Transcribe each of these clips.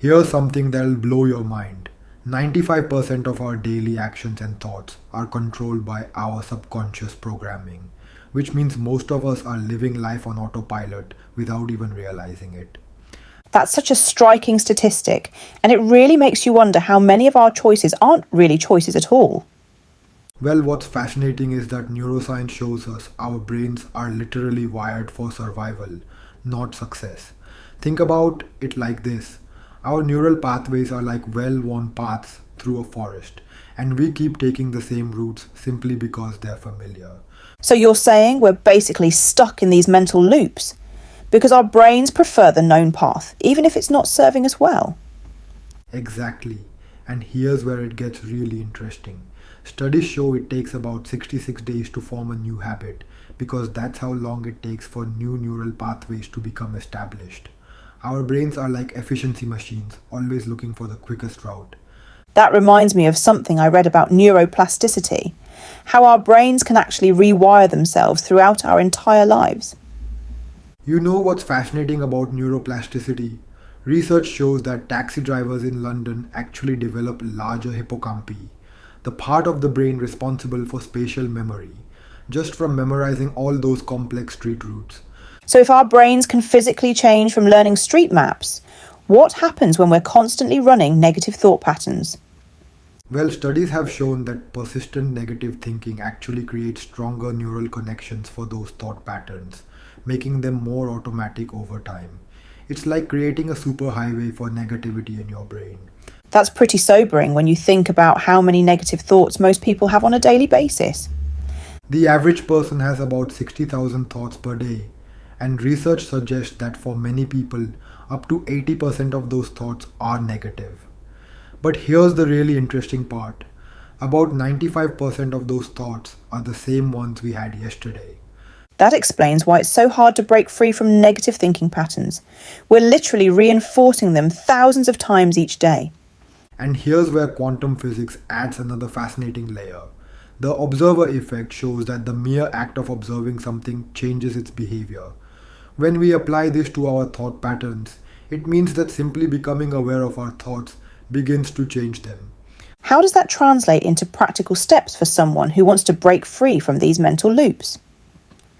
Here's something that'll blow your mind. 95% of our daily actions and thoughts are controlled by our subconscious programming, which means most of us are living life on autopilot without even realizing it. That's such a striking statistic, and it really makes you wonder how many of our choices aren't really choices at all. Well, what's fascinating is that neuroscience shows us our brains are literally wired for survival, not success. Think about it like this: our neural pathways are like well worn paths through a forest, and we keep taking the same routes simply because they're familiar. So you're saying we're basically stuck in these mental loops because our brains prefer the known path, even if it's not serving us well. Exactly. And here's where it gets really interesting. Studies show it takes about 66 days to form a new habit because that's how long it takes for new neural pathways to become established. Our brains are like efficiency machines, always looking for the quickest route. That reminds me of something I read about neuroplasticity, how our brains can actually rewire themselves throughout our entire lives. You know what's fascinating about neuroplasticity? Research shows that taxi drivers in London actually develop larger hippocampi, the part of the brain responsible for spatial memory, just from memorizing all those complex street routes. So if our brains can physically change from learning street maps, what happens when we're constantly running negative thought patterns? Well, studies have shown that persistent negative thinking actually creates stronger neural connections for those thought patterns, making them more automatic over time. It's like creating a superhighway for negativity in your brain. That's pretty sobering when you think about how many negative thoughts most people have on a daily basis. The average person has about 60,000 thoughts per day, and research suggests that for many people, up to 80% of those thoughts are negative. But here's the really interesting part: about 95% of those thoughts are the same ones we had yesterday. That explains why it's so hard to break free from negative thinking patterns. We're literally reinforcing them thousands of times each day. And here's where quantum physics adds another fascinating layer. The observer effect shows that the mere act of observing something changes its behavior. When we apply this to our thought patterns, it means that simply becoming aware of our thoughts begins to change them. How does that translate into practical steps for someone who wants to break free from these mental loops?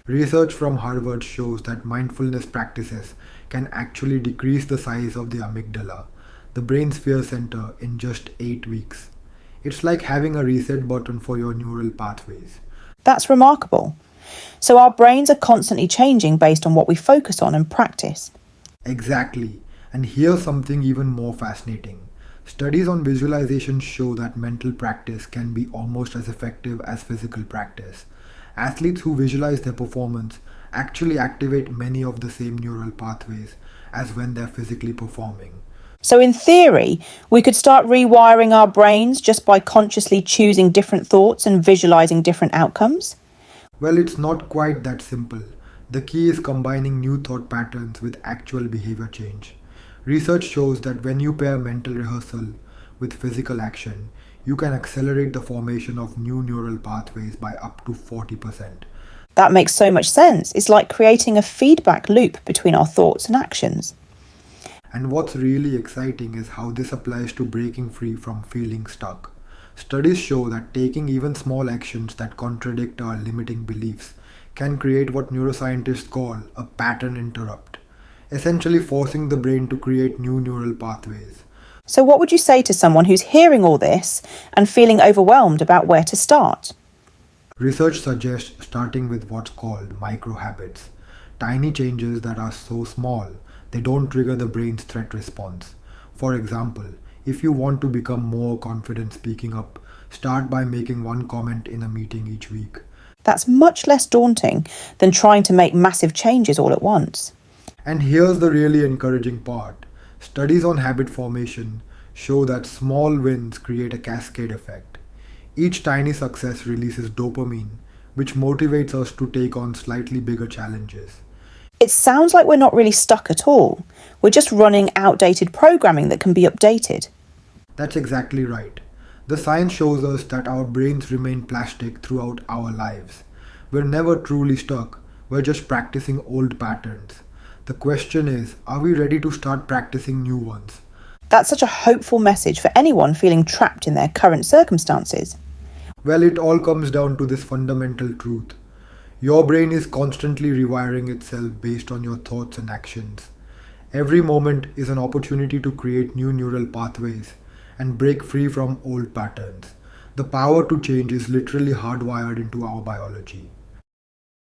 Research from Harvard shows that mindfulness practices can actually decrease the size of the amygdala, the brain's fear center, in just 8 weeks. It's like having a reset button for your neural pathways. That's remarkable. So our brains are constantly changing based on what we focus on and practice. Exactly. And here's something even more fascinating. Studies on visualization show that mental practice can be almost as effective as physical practice. Athletes who visualize their performance actually activate many of the same neural pathways as when they're physically performing. So in theory, we could start rewiring our brains just by consciously choosing different thoughts and visualizing different outcomes? Well, it's not quite that simple. The key is combining new thought patterns with actual behavior change. Research shows that when you pair mental rehearsal with physical action, you can accelerate the formation of new neural pathways by up to 40%. That makes so much sense. It's like creating a feedback loop between our thoughts and actions. And what's really exciting is how this applies to breaking free from feeling stuck. Studies show that taking even small actions that contradict our limiting beliefs can create what neuroscientists call a pattern interrupt, essentially forcing the brain to create new neural pathways. So what would you say to someone who's hearing all this and feeling overwhelmed about where to start? Research suggests starting with what's called micro habits, tiny changes that are so small they don't trigger the brain's threat response. For example, if you want to become more confident speaking up, start by making one comment in a meeting each week. That's much less daunting than trying to make massive changes all at once. And here's the really encouraging part. Studies on habit formation show that small wins create a cascade effect. Each tiny success releases dopamine, which motivates us to take on slightly bigger challenges. It sounds like we're not really stuck at all. We're just running outdated programming that can be updated. That's exactly right. The science shows us that our brains remain plastic throughout our lives. We're never truly stuck, we're just practicing old patterns. The question is, are we ready to start practicing new ones? That's such a hopeful message for anyone feeling trapped in their current circumstances. Well, it all comes down to this fundamental truth. Your brain is constantly rewiring itself based on your thoughts and actions. Every moment is an opportunity to create new neural pathways and break free from old patterns. The power to change is literally hardwired into our biology.